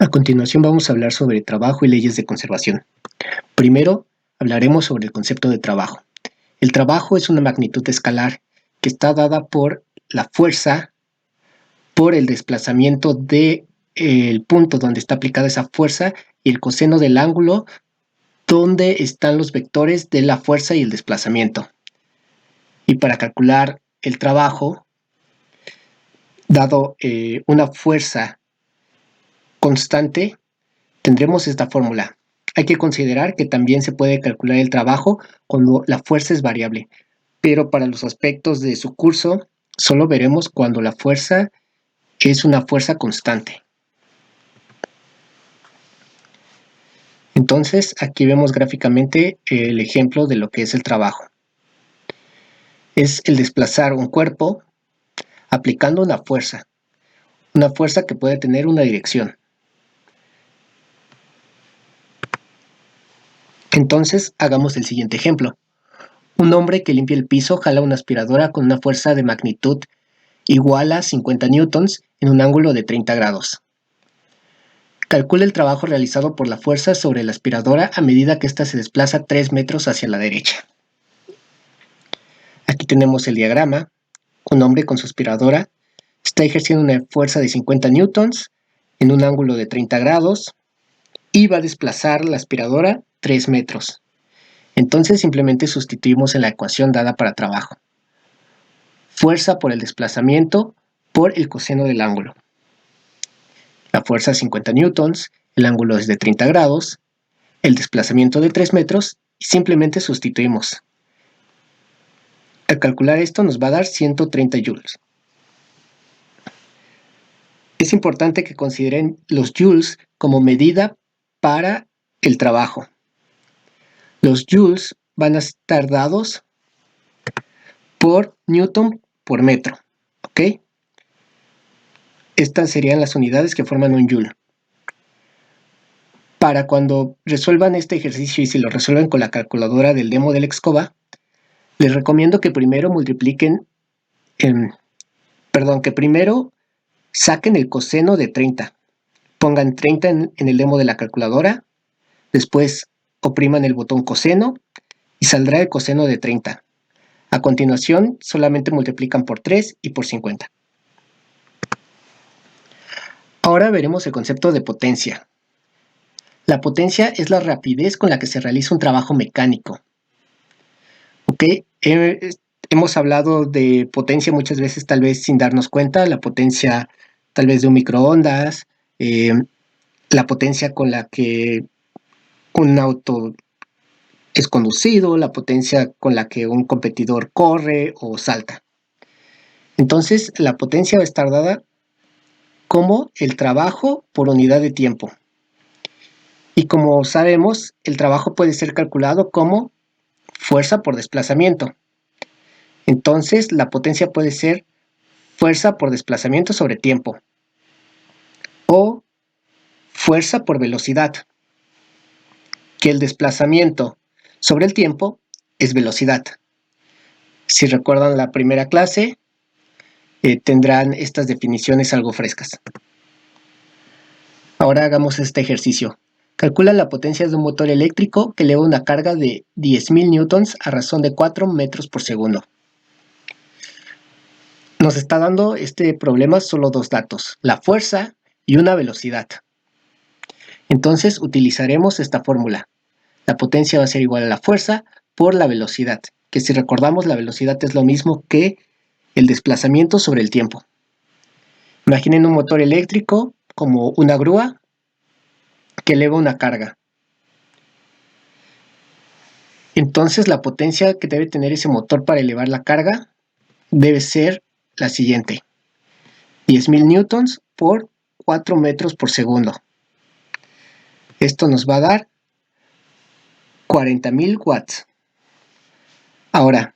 A continuación vamos a hablar sobre trabajo y leyes de conservación. Primero, hablaremos sobre el concepto de trabajo. El trabajo es una magnitud escalar que está dada por la fuerza, por el desplazamiento del punto donde está aplicada esa fuerza y el coseno del ángulo donde están los vectores de la fuerza y el desplazamiento. Y para calcular el trabajo, dado una fuerza constante, tendremos esta fórmula. Hay que considerar que también se puede calcular el trabajo cuando la fuerza es variable, pero para los aspectos de su curso solo veremos cuando la fuerza es una fuerza constante. Entonces, aquí vemos gráficamente el ejemplo de lo que es el trabajo. Es el desplazar un cuerpo aplicando una fuerza que puede tener una dirección. Entonces, hagamos el siguiente ejemplo. Un hombre que limpia el piso jala una aspiradora con una fuerza de magnitud igual a 50 newtons en un ángulo de 30 grados. Calcula el trabajo realizado por la fuerza sobre la aspiradora a medida que ésta se desplaza 3 metros hacia la derecha. Aquí tenemos el diagrama. Un hombre con su aspiradora está ejerciendo una fuerza de 50 newtons en un ángulo de 30 grados y va a desplazar la aspiradora 3 metros. Entonces simplemente sustituimos en la ecuación dada para trabajo. Fuerza por el desplazamiento por el coseno del ángulo. La fuerza es 50 newtons, el ángulo es de 30 grados, el desplazamiento de 3 metros y simplemente sustituimos. Al calcular esto nos va a dar 130 joules. Es importante que consideren los joules como medida para el trabajo. Los joules van a estar dados por newton por metro, ¿ok? Estas serían las unidades que forman un joule. Para cuando resuelvan este ejercicio y si lo resuelven con la calculadora del demo del Excova, les recomiendo que primero saquen el coseno de 30. Pongan 30 en el demo de la calculadora, después opriman el botón coseno y saldrá el coseno de 30. A continuación, solamente multiplican por 3 y por 50. Ahora veremos el concepto de potencia. La potencia es la rapidez con la que se realiza un trabajo mecánico. ¿Ok? Hemos hablado de potencia muchas veces, tal vez sin darnos cuenta, la potencia tal vez de un microondas, la potencia con la que un auto es conducido, la potencia con la que un competidor corre o salta. Entonces, la potencia va a estar dada como el trabajo por unidad de tiempo. Y como sabemos, el trabajo puede ser calculado como fuerza por desplazamiento. Entonces, la potencia puede ser fuerza por desplazamiento sobre tiempo o fuerza por velocidad, que el desplazamiento sobre el tiempo es velocidad. Si recuerdan la primera clase, tendrán estas definiciones algo frescas. Ahora hagamos este ejercicio. Calcula la potencia de un motor eléctrico que eleva una carga de 10.000 newtons a razón de 4 metros por segundo. Nos está dando este problema solo dos datos, la fuerza y una velocidad. Entonces utilizaremos esta fórmula. La potencia va a ser igual a la fuerza por la velocidad, que si recordamos la velocidad es lo mismo que el desplazamiento sobre el tiempo. Imaginen un motor eléctrico como una grúa que eleva una carga. Entonces la potencia que debe tener ese motor para elevar la carga debe ser la siguiente. 10.000 newtons por 4 metros por segundo. Esto nos va a dar 40.000 watts. Ahora,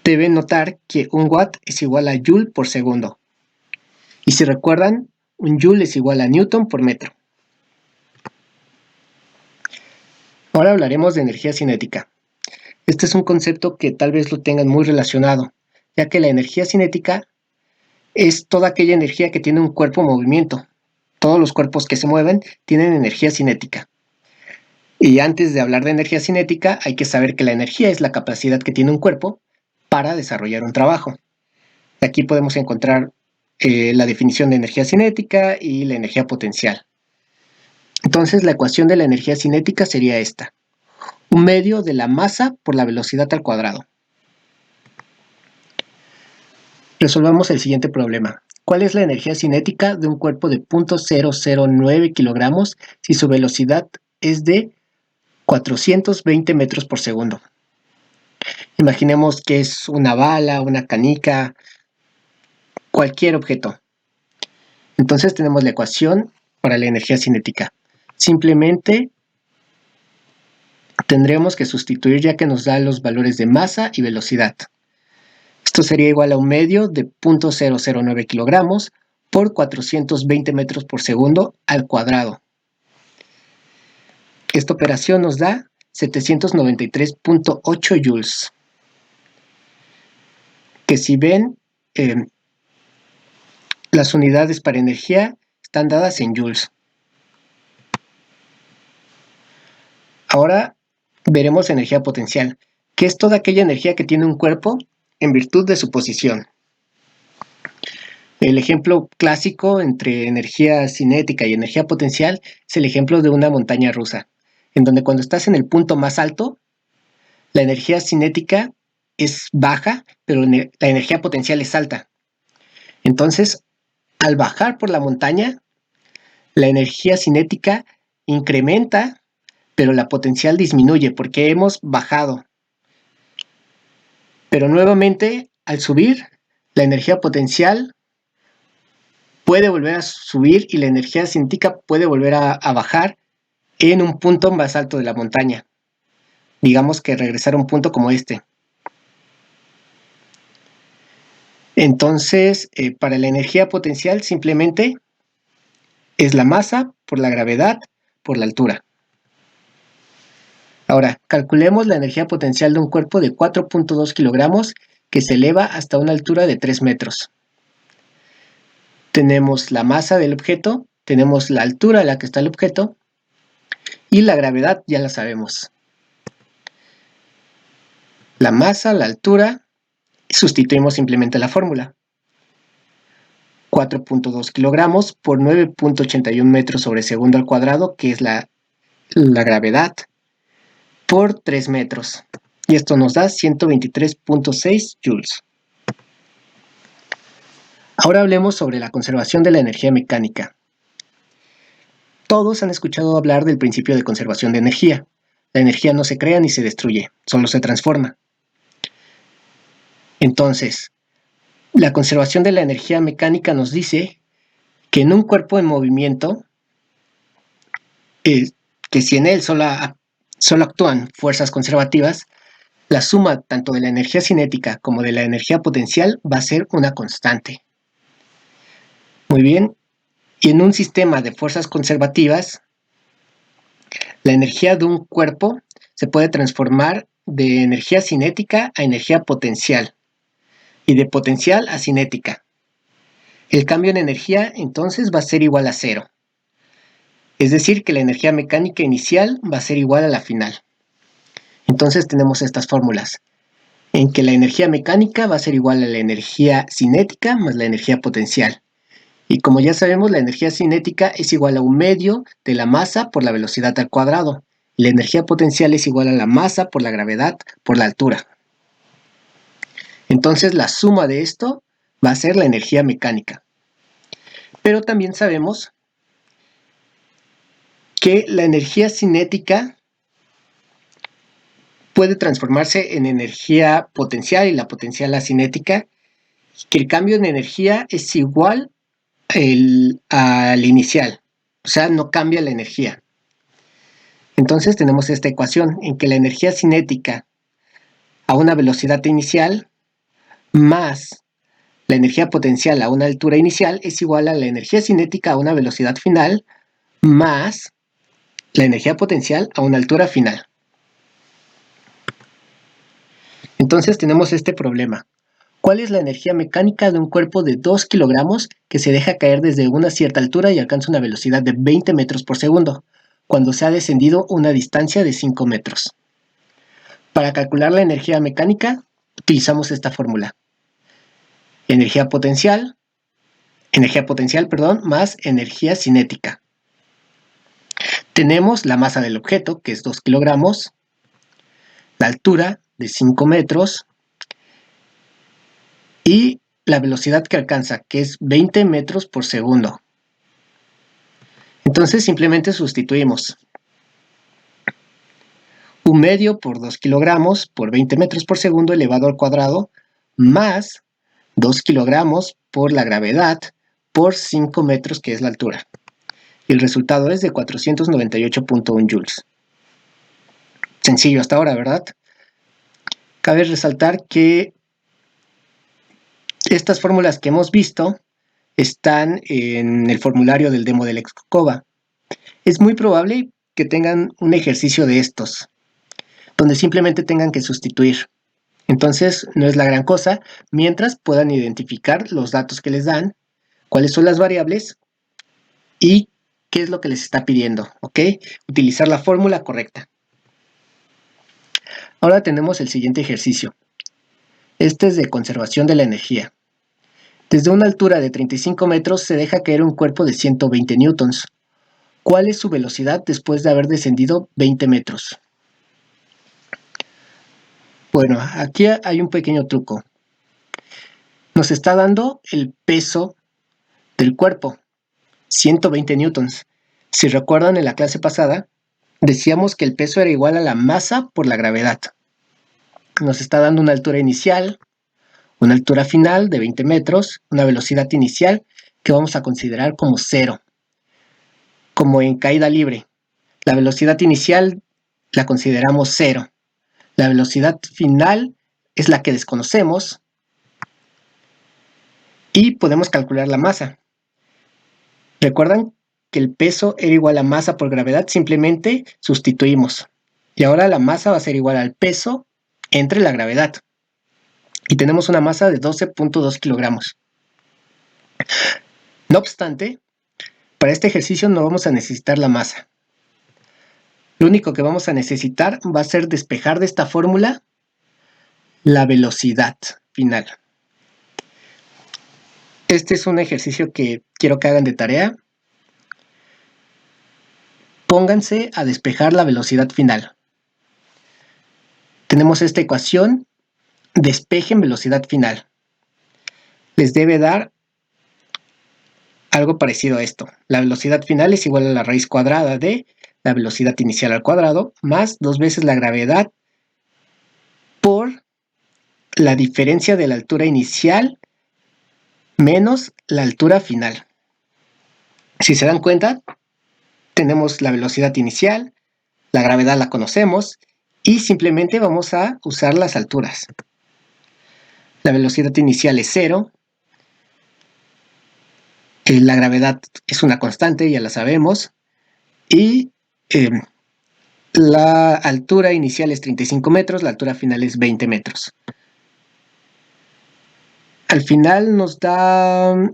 deben notar que un watt es igual a joule por segundo. Y si recuerdan, un joule es igual a newton por metro. Ahora hablaremos de energía cinética. Este es un concepto que tal vez lo tengan muy relacionado, ya que la energía cinética es toda aquella energía que tiene un cuerpo en movimiento. todos los cuerpos que se mueven tienen energía cinética. Y antes de hablar de energía cinética, hay que saber que la energía es la capacidad que tiene un cuerpo para desarrollar un trabajo. Aquí podemos encontrar la definición de energía cinética y la energía potencial. Entonces, la ecuación de la energía cinética sería esta: un medio de la masa por la velocidad al cuadrado. Resolvamos el siguiente problema. ¿Cuál es la energía cinética de un cuerpo de 0.009 kilogramos si su velocidad es de 420 metros por segundo? Imaginemos que es una bala, una canica, cualquier objeto. Entonces tenemos la ecuación para la energía cinética. Simplemente tendremos que sustituir, ya que nos da los valores de masa y velocidad. Esto sería igual a un medio de 0.009 kilogramos por 420 metros por segundo al cuadrado. Esta operación nos da 793.8 joules. Que si ven, las unidades para energía están dadas en joules. Ahora veremos energía potencial, que es toda aquella energía que tiene un cuerpo en virtud de su posición. El ejemplo clásico entre energía cinética y energía potencial es el ejemplo de una montaña rusa, en donde cuando estás en el punto más alto, la energía cinética es baja, pero la energía potencial es alta. Entonces, al bajar por la montaña, la energía cinética incrementa, pero la potencial disminuye porque hemos bajado. Pero nuevamente, al subir, la energía potencial puede volver a subir y la energía cinética puede volver a bajar en un punto más alto de la montaña. Digamos que regresar a un punto como este. Entonces, para la energía potencial simplemente es la masa por la gravedad por la altura. Ahora, calculemos la energía potencial de un cuerpo de 4.2 kilogramos que se eleva hasta una altura de 3 metros. Tenemos la masa del objeto, tenemos la altura a la que está el objeto y la gravedad ya la sabemos. La masa, la altura, sustituimos simplemente la fórmula. 4.2 kilogramos por 9.81 metros sobre segundo al cuadrado, que es la gravedad, por 3 metros. Y esto nos da 123.6 joules. Ahora hablemos sobre la conservación de la energía mecánica. Todos han escuchado hablar del principio de conservación de energía. La energía no se crea ni se destruye, solo se transforma. Entonces, la conservación de la energía mecánica nos dice que en un cuerpo en movimiento, que si en él solo actúan fuerzas conservativas, la suma tanto de la energía cinética como de la energía potencial va a ser una constante. Muy bien, y en un sistema de fuerzas conservativas, la energía de un cuerpo se puede transformar de energía cinética a energía potencial y de potencial a cinética. El cambio en energía entonces va a ser igual a cero. Es decir, que la energía mecánica inicial va a ser igual a la final. Entonces tenemos estas fórmulas, en que la energía mecánica va a ser igual a la energía cinética más la energía potencial. Y como ya sabemos, la energía cinética es igual a un medio de la masa por la velocidad al cuadrado. Y la energía potencial es igual a la masa por la gravedad por la altura. Entonces la suma de esto va a ser la energía mecánica. Pero también sabemos que la energía cinética puede transformarse en energía potencial y la potencial a cinética, que el cambio en energía es igual al inicial, o sea, no cambia la energía. Entonces tenemos esta ecuación en que la energía cinética a una velocidad inicial más la energía potencial a una altura inicial es igual a la energía cinética a una velocidad final más la energía potencial a una altura final. Entonces tenemos este problema. ¿Cuál es la energía mecánica de un cuerpo de 2 kilogramos que se deja caer desde una cierta altura y alcanza una velocidad de 20 metros por segundo, cuando se ha descendido una distancia de 5 metros? Para calcular la energía mecánica, utilizamos esta fórmula. Energía potencial, más energía cinética. Tenemos la masa del objeto, que es 2 kilogramos, la altura de 5 metros y la velocidad que alcanza, que es 20 metros por segundo. Entonces simplemente sustituimos 1 medio por 2 kilogramos por 20 metros por segundo elevado al cuadrado más 2 kilogramos por la gravedad por 5 metros, que es la altura. Y el resultado es de 498.1 joules. Sencillo hasta ahora, ¿verdad? Cabe resaltar que estas fórmulas que hemos visto están en el formulario del demo del Excova. Es muy probable que tengan un ejercicio de estos, donde simplemente tengan que sustituir. Entonces, no es la gran cosa, mientras puedan identificar los datos que les dan, cuáles son las variables y qué es lo que les está pidiendo, ¿ok? Utilizar la fórmula correcta. Ahora tenemos el siguiente ejercicio. Este es de conservación de la energía. Desde una altura de 35 metros se deja caer un cuerpo de 120 newtons. ¿Cuál es su velocidad después de haber descendido 20 metros? Bueno, aquí hay un pequeño truco. Nos está dando el peso del cuerpo, 120 newtons. Si recuerdan, en la clase pasada, decíamos que el peso era igual a la masa por la gravedad. Nos está dando una altura inicial, una altura final de 20 metros, una velocidad inicial que vamos a considerar como 0, como en caída libre. La velocidad inicial la consideramos 0. La velocidad final es la que desconocemos y podemos calcular la masa. ¿Recuerdan que el peso era igual a masa por gravedad? Simplemente sustituimos. Y ahora la masa va a ser igual al peso entre la gravedad. Y tenemos una masa de 12.2 kilogramos. No obstante, para este ejercicio no vamos a necesitar la masa. Lo único que vamos a necesitar va a ser despejar de esta fórmula la velocidad final. Este es un ejercicio que quiero que hagan de tarea. Pónganse a despejar la velocidad final. Tenemos esta ecuación, despejen velocidad final. Les debe dar algo parecido a esto. La velocidad final es igual a la raíz cuadrada de la velocidad inicial al cuadrado más 2 veces la gravedad por la diferencia de la altura inicial menos la altura final. Si se dan cuenta, tenemos la velocidad inicial, la gravedad la conocemos y simplemente vamos a usar las alturas. La velocidad inicial es 0, la gravedad es una constante, ya la sabemos, y la altura inicial es 35 metros, la altura final es 20 metros. Al final nos da... al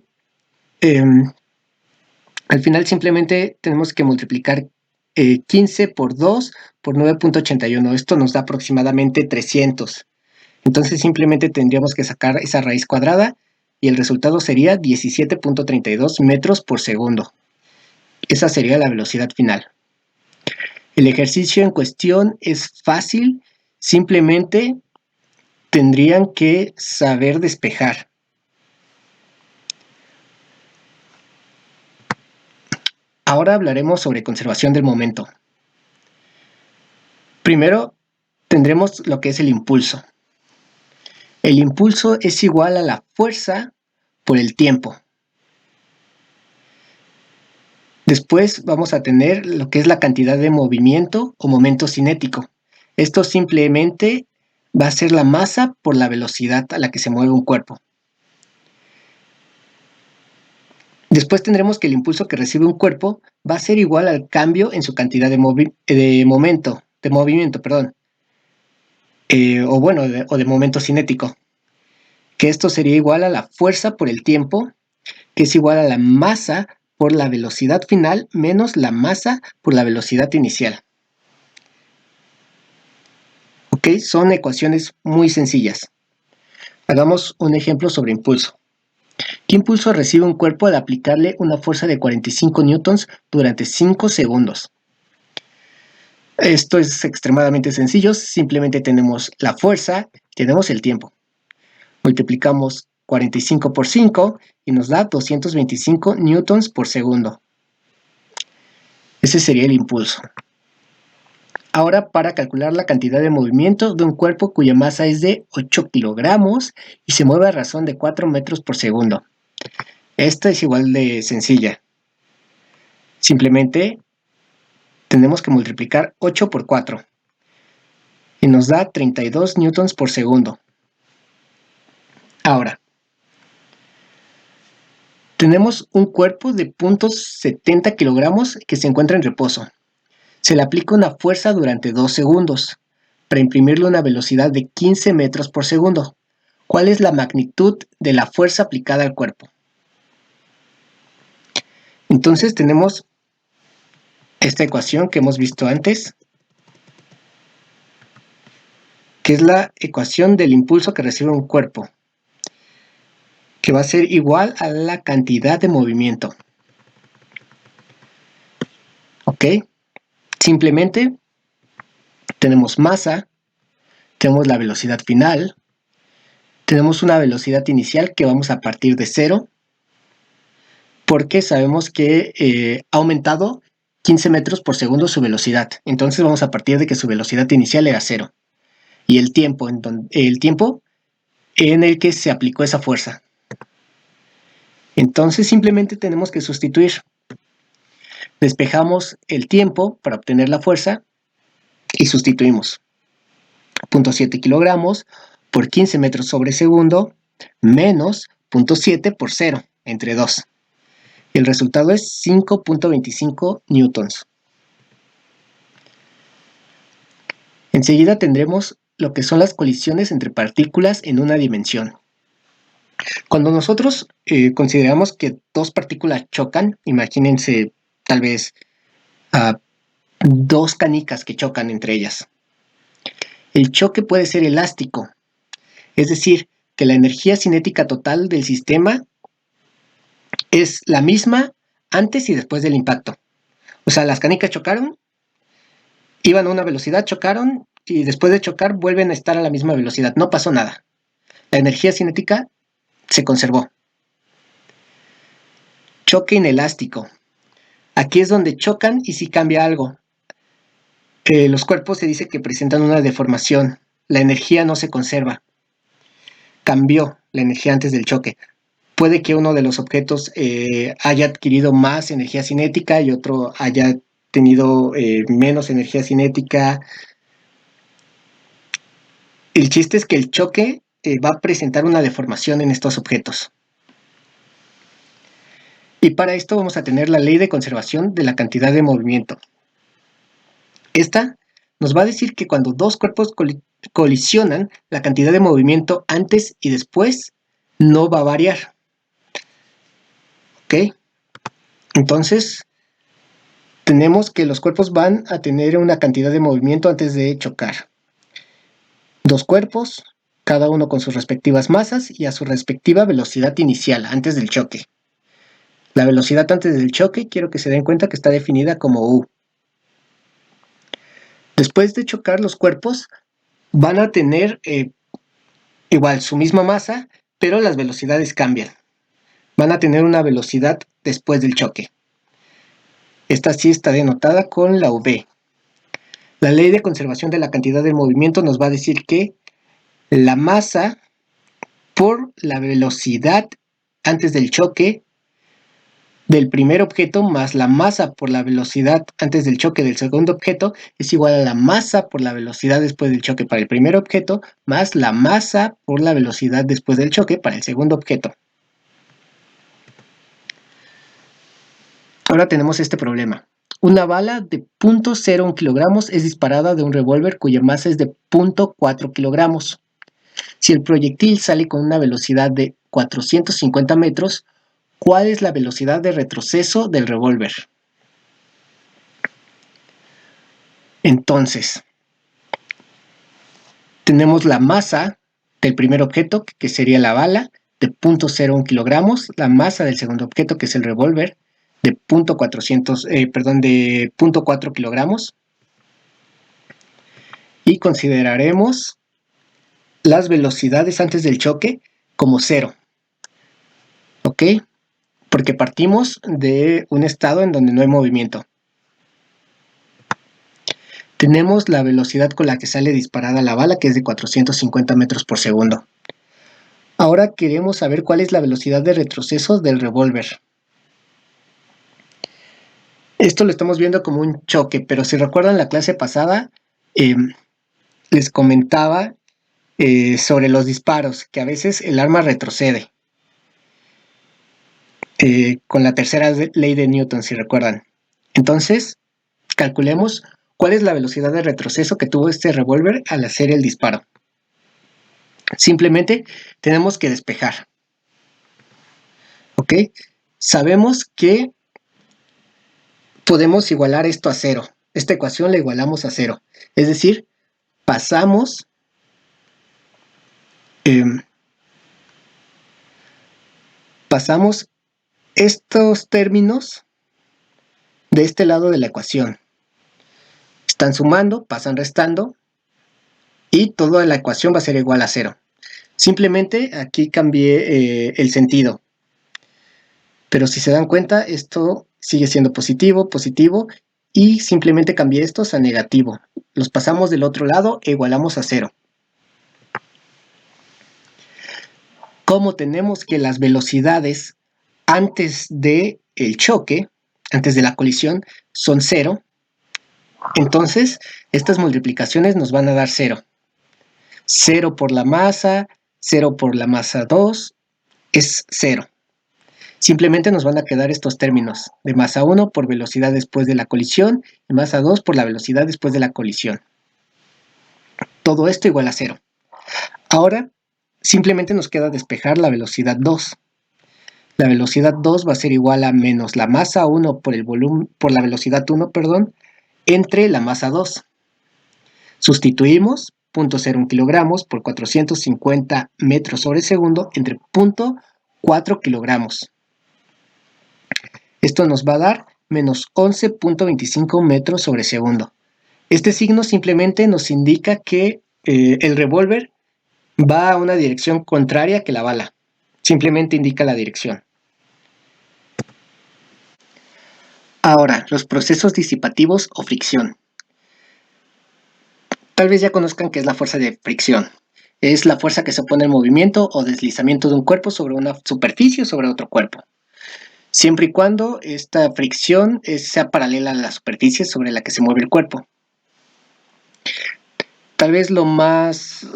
final simplemente tenemos que multiplicar 15 por 2 por 9.81. Esto nos da aproximadamente 300. Entonces simplemente tendríamos que sacar esa raíz cuadrada y el resultado sería 17.32 metros por segundo. Esa sería la velocidad final. El ejercicio en cuestión es fácil, simplemente tendrían que saber despejar. Ahora hablaremos sobre conservación del momento. Primero tendremos lo que es el impulso. El impulso es igual a la fuerza por el tiempo. Después vamos a tener lo que es la cantidad de movimiento o momento cinético. Esto simplemente va a ser la masa por la velocidad a la que se mueve un cuerpo. Después tendremos que el impulso que recibe un cuerpo va a ser igual al cambio en su cantidad de movimiento, o de momento cinético, que esto sería igual a la fuerza por el tiempo, que es igual a la masa por la velocidad final menos la masa por la velocidad inicial. ¿Ok? Son ecuaciones muy sencillas. Hagamos un ejemplo sobre impulso. ¿Qué impulso recibe un cuerpo al aplicarle una fuerza de 45 newtons durante 5 segundos? Esto es extremadamente sencillo, simplemente tenemos la fuerza, tenemos el tiempo. Multiplicamos 45 por 5 y nos da 225 newtons por segundo. Ese sería el impulso. Ahora, para calcular la cantidad de movimiento de un cuerpo cuya masa es de 8 kilogramos y se mueve a razón de 4 metros por segundo. Esta es igual de sencilla. Simplemente tenemos que multiplicar 8 por 4 y nos da 32 newtons por segundo. Ahora, tenemos un cuerpo de 0.70 kilogramos que se encuentra en reposo. Se le aplica una fuerza durante 2 segundos para imprimirle una velocidad de 15 metros por segundo. ¿Cuál es la magnitud de la fuerza aplicada al cuerpo? Entonces tenemos esta ecuación que hemos visto antes, que es la ecuación del impulso que recibe un cuerpo, que va a ser igual a la cantidad de movimiento. ¿Ok? Simplemente tenemos masa, tenemos la velocidad final, tenemos una velocidad inicial que vamos a partir de 0, porque sabemos que ha aumentado 15 metros por segundo su velocidad. Entonces vamos a partir de que su velocidad inicial era 0. Y el tiempo en el que se aplicó esa fuerza. Entonces simplemente tenemos que sustituir. Despejamos el tiempo para obtener la fuerza y sustituimos. 0.7 kilogramos por 15 metros sobre segundo menos 0.7 por 0 entre 2. Y el resultado es 5.25 newtons. Enseguida tendremos lo que son las colisiones entre partículas en una dimensión. Cuando nosotros consideramos que dos partículas chocan, imagínense tal vez dos canicas que chocan entre ellas. El choque puede ser elástico, es decir, que la energía cinética total del sistema es la misma antes y después del impacto. O sea, las canicas chocaron, iban a una velocidad, chocaron y después de chocar vuelven a estar a la misma velocidad. No pasó nada. La energía cinética se conservó. Choque inelástico. Aquí es donde chocan y sí cambia algo. Los cuerpos se dice que presentan una deformación. La energía no se conserva. Cambió la energía antes del choque. Puede que uno de los objetos haya adquirido más energía cinética y otro haya tenido menos energía cinética. El chiste es que el choque va a presentar una deformación en estos objetos. Y para esto vamos a tener la ley de conservación de la cantidad de movimiento. Esta nos va a decir que cuando dos cuerpos colisionan, la cantidad de movimiento antes y después no va a variar. ¿Ok? Entonces, tenemos que los cuerpos van a tener una cantidad de movimiento antes de chocar. Dos cuerpos, cada uno con sus respectivas masas y a su respectiva velocidad inicial antes del choque. La velocidad antes del choque, quiero que se den cuenta que está definida como U. Después de chocar, los cuerpos van a tener igual su misma masa, pero las velocidades cambian. Van a tener una velocidad después del choque. Esta sí está denotada con la V. La ley de conservación de la cantidad de movimiento nos va a decir que la masa por la velocidad antes del choque del primer objeto más la masa por la velocidad antes del choque del segundo objeto es igual a la masa por la velocidad después del choque para el primer objeto más la masa por la velocidad después del choque para el segundo objeto. Ahora tenemos este problema. Una bala de 0.01 kilogramos es disparada de un revólver cuya masa es de 0.4 kilogramos. Si el proyectil sale con una velocidad de 450 metros, ¿cuál es la velocidad de retroceso del revólver? Entonces, tenemos la masa del primer objeto, que sería la bala, de 0.01 kilogramos, la masa del segundo objeto, que es el revólver, de 0.4 kilogramos, y consideraremos las velocidades antes del choque como 0, ¿ok? Porque partimos de un estado en donde no hay movimiento. Tenemos la velocidad con la que sale disparada la bala, que es de 450 metros por segundo. Ahora queremos saber cuál es la velocidad de retroceso del revólver. Esto lo estamos viendo como un choque, pero si recuerdan la clase pasada, les comentaba sobre los disparos, que a veces el arma retrocede. Con la tercera ley de Newton, si recuerdan. Entonces, calculemos cuál es la velocidad de retroceso que tuvo este revólver al hacer el disparo. Simplemente tenemos que despejar. ¿Ok? Sabemos que podemos igualar esto a 0. Esta ecuación la igualamos a 0. Es decir, pasamos estos términos de este lado de la ecuación. Están sumando, pasan restando, y toda la ecuación va a ser igual a 0. Simplemente aquí cambié el sentido. Pero si se dan cuenta, esto sigue siendo positivo, positivo, y simplemente cambié estos a negativo. Los pasamos del otro lado e igualamos a 0. Como tenemos que las velocidades antes del choque, antes de la colisión, son 0, entonces estas multiplicaciones nos van a dar 0. 0 por la masa, 0 por la masa 2, es 0. Simplemente nos van a quedar estos términos de masa 1 por velocidad después de la colisión y masa 2 por la velocidad después de la colisión. Todo esto igual a 0. Ahora, simplemente nos queda despejar la velocidad 2. La velocidad 2 va a ser igual a menos la masa 1 por la velocidad 1, entre la masa 2. Sustituimos 0.01 kilogramos por 450 metros sobre segundo entre 0.4 kilogramos. Esto nos va a dar menos 11.25 metros sobre segundo. Este signo simplemente nos indica que el revólver va a una dirección contraria que la bala. Simplemente indica la dirección. Ahora, los procesos disipativos o fricción. Tal vez ya conozcan qué es la fuerza de fricción. Es la fuerza que se opone al movimiento o deslizamiento de un cuerpo sobre una superficie o sobre otro cuerpo. Siempre y cuando esta fricción sea paralela a la superficie sobre la que se mueve el cuerpo. Tal vez lo más,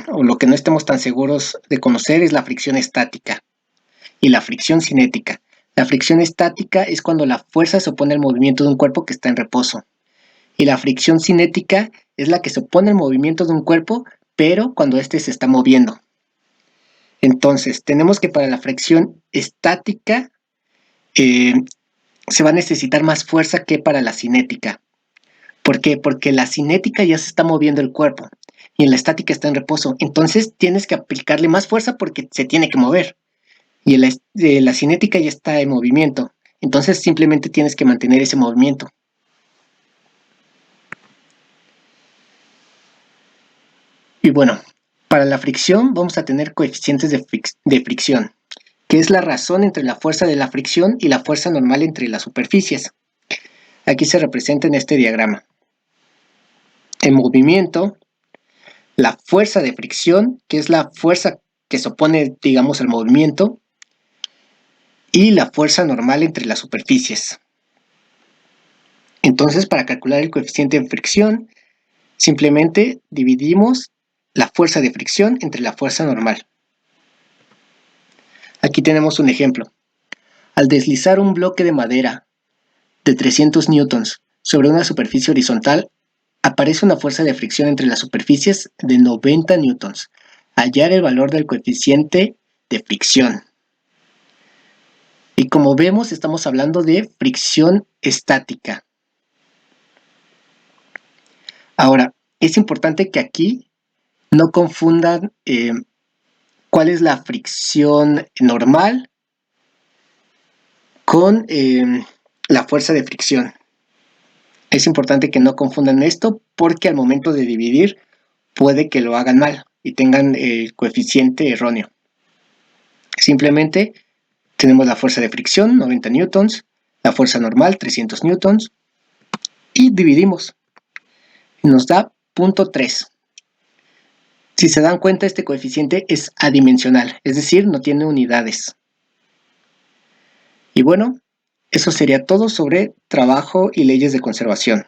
o lo que no estemos tan seguros de conocer es la fricción estática y la fricción cinética. La fricción estática es cuando la fuerza se opone al movimiento de un cuerpo que está en reposo. Y la fricción cinética es la que se opone al movimiento de un cuerpo, pero cuando éste se está moviendo. Entonces, tenemos que para la fricción estática se va a necesitar más fuerza que para la cinética. ¿Por qué? Porque la cinética ya se está moviendo el cuerpo y en la estática está en reposo. Entonces tienes que aplicarle más fuerza porque se tiene que mover. Y la cinética ya está en movimiento. Entonces simplemente tienes que mantener ese movimiento. Y bueno, para la fricción vamos a tener coeficientes de fricción, que es la razón entre la fuerza de la fricción y la fuerza normal entre las superficies. Aquí se representa en este diagrama. En movimiento, la fuerza de fricción, que es la fuerza que se opone, digamos, al movimiento, y la fuerza normal entre las superficies. Entonces, para calcular el coeficiente de fricción, simplemente dividimos la fuerza de fricción entre la fuerza normal. Aquí tenemos un ejemplo. Al deslizar un bloque de madera de 300 newtons sobre una superficie horizontal, aparece una fuerza de fricción entre las superficies de 90 newtons. hallar el valor del coeficiente de fricción. Y como vemos, estamos hablando de fricción estática. Ahora, es importante que aquí no confundan cuál es la fricción normal con la fuerza de fricción. Es importante que no confundan esto porque al momento de dividir puede que lo hagan mal y tengan el coeficiente erróneo. Simplemente tenemos la fuerza de fricción, 90 newtons, la fuerza normal, 300 newtons, y dividimos. Nos da 0.3. Si se dan cuenta, este coeficiente es adimensional, es decir, no tiene unidades. Y bueno, eso sería todo sobre trabajo y leyes de conservación.